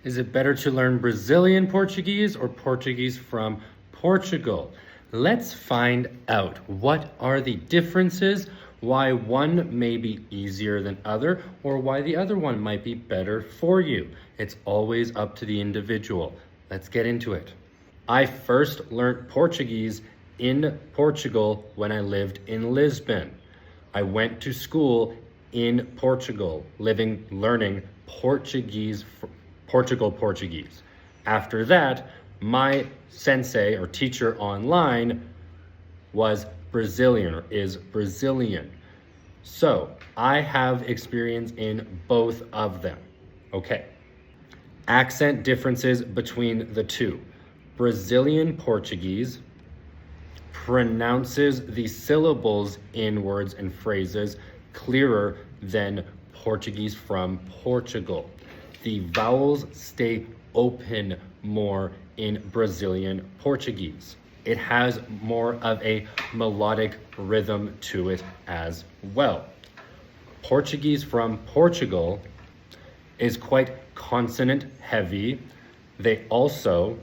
Is it better to learn Brazilian Portuguese or Portuguese from Portugal? Let's find out. What are the differences, why one may be easier than other, or why the other one might be better for you. It's always up to the individual. Let's get into it. I first learned Portuguese in Portugal when I lived in Lisbon. I went to school in Portugal, learning Portugal Portuguese. After that, my sensei or teacher online was Brazilian or is Brazilian. So I have experience in both of them. Okay. Accent differences between the two. Brazilian Portuguese pronounces the syllables in words and phrases clearer than Portuguese from Portugal. The vowels stay open more in Brazilian Portuguese. It has more of a melodic rhythm to it as well. Portuguese from Portugal is quite consonant heavy. They also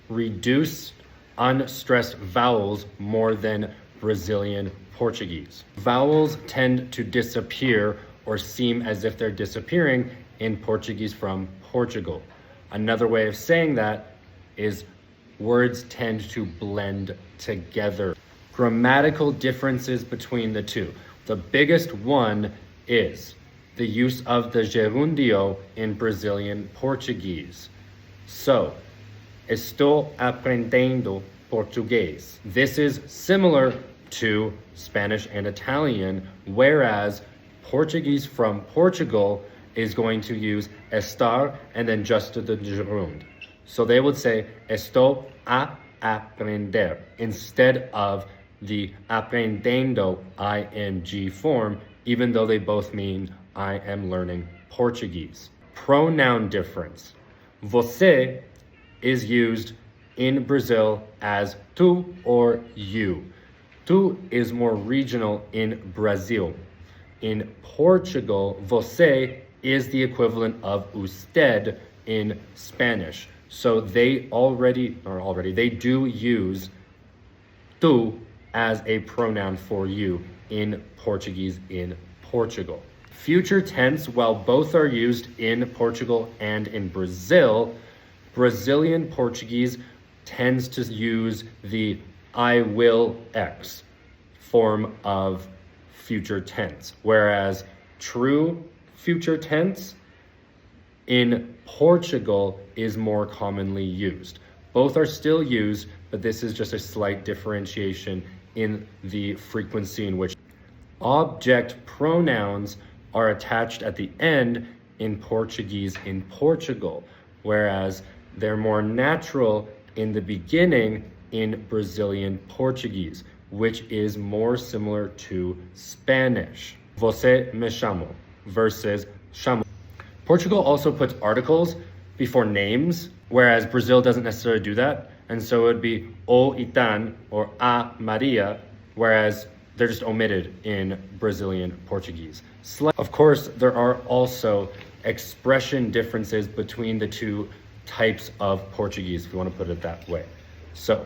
reduce unstressed vowels more than Brazilian Portuguese. Vowels tend to disappear or seem as if they're disappearing in Portuguese from Portugal. Another way of saying that is words tend to blend together. Grammatical differences between the two. The biggest one is the use of the gerúndio in Brazilian Portuguese. So, estou aprendendo português. This is similar to Spanish and Italian, whereas Portuguese from Portugal is going to use estar and then just the gerund. So they would say estou a aprender instead of the aprendendo ing form, even though they both mean I am learning Portuguese. Pronoun difference. Você is used in Brazil as tu or you. Tu is more regional in Brazil. In Portugal, você is the equivalent of usted in Spanish. So they do use tu as a pronoun for you in Portuguese in Portugal. Future tense, while both are used in Portugal and in Brazil, Brazilian Portuguese tends to use the I will X form of future tense, whereas true future tense in Portugal is more commonly used. Both are still used, but this is just a slight differentiation in the frequency in which object pronouns are attached at the end in Portuguese in Portugal, whereas they're more natural in the beginning in Brazilian Portuguese, which is more similar to Spanish. Você me chamo versus chamo. Portugal also puts articles before names, whereas Brazil doesn't necessarily do that. And so it would be o Itan or a Maria, whereas they're just omitted in Brazilian Portuguese. Of course, there are also expression differences between the two types of Portuguese, if you want to put it that way. So,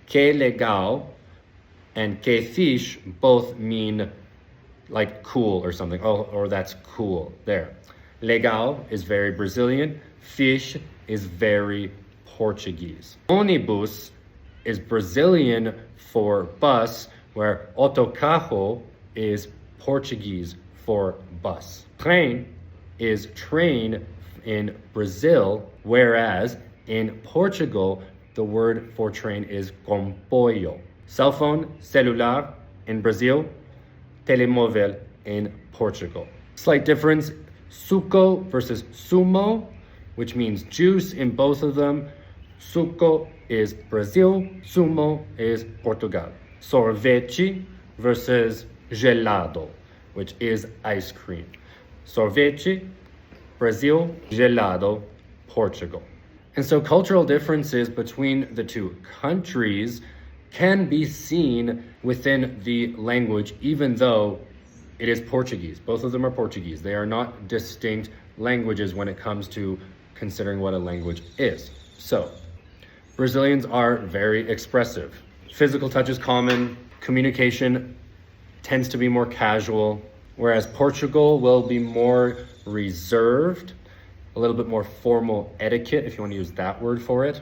que legal and que fixe both mean like cool or something. Oh, or that's cool there. Legal is very Brazilian. Fixe is very Portuguese. Ônibus is Brazilian for bus, where autocarro is Portuguese for bus. Trem is train in Brazil, whereas in Portugal, the word for train is comboio. Cell phone, celular in Brazil, telemóvel in Portugal. Slight difference, suco versus sumo, which means juice in both of them. Suco is Brazil, sumo is Portugal. Sorvete versus gelado, which is ice cream. Sorvete, Brazil, gelado, Portugal. And so cultural differences between the two countries can be seen within the language, even though it is Portuguese. Both of them are Portuguese. They are not distinct languages when it comes to considering what a language is. So, Brazilians are very expressive. Physical touch is common, communication tends to be more casual, whereas Portugal will be more reserved, a little bit more formal etiquette, if you want to use that word for it,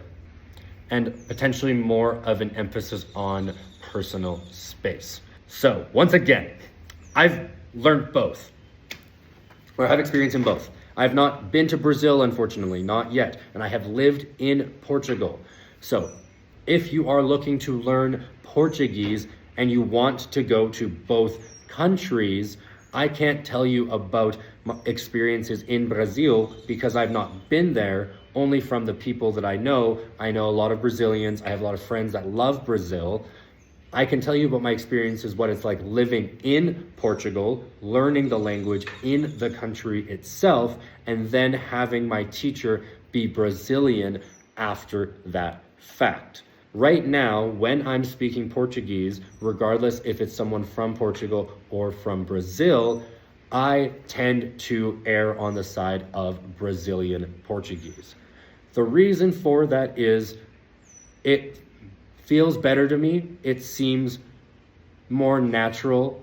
and potentially more of an emphasis on personal space. So, once again, I've learned both, or I have experience in both. I have not been to Brazil, unfortunately, not yet, and I have lived in Portugal. So, if you are looking to learn Portuguese and you want to go to both countries, I can't tell you about my experiences in Brazil because I've not been there, only from the people that I know. I know a lot of Brazilians. I have a lot of friends that love Brazil. I can tell you about my experiences, what it's like living in Portugal, learning the language in the country itself, and then having my teacher be Brazilian after that fact. Right now, when I'm speaking Portuguese, regardless if it's someone from Portugal or from Brazil, I tend to err on the side of Brazilian Portuguese. The reason for that is it feels better to me. It seems more natural,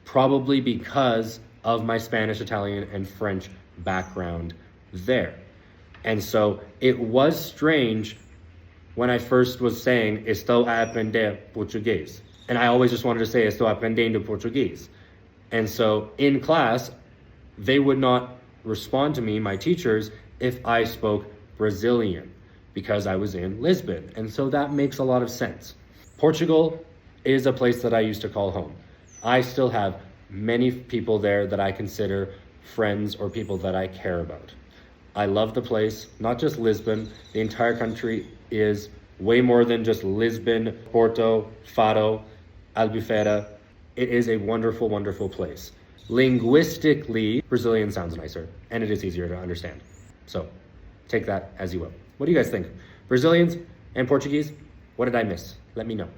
probably because of my Spanish, Italian, and French background there. And so it was strange when I first was saying, estou a aprender português. And I always just wanted to say, estou aprendendo português. And so in class, they would not respond to me, my teachers, if I spoke Brazilian, because I was in Lisbon. And so that makes a lot of sense. Portugal is a place that I used to call home. I still have many people there that I consider friends or people that I care about. I love the place, not just Lisbon. The entire country is way more than just Lisbon, Porto, Faro, Albufeira. It is a wonderful, wonderful place. Linguistically, Brazilian sounds nicer, and it is easier to understand. So take that as you will. What do you guys think? Brazilians and Portuguese, what did I miss? Let me know.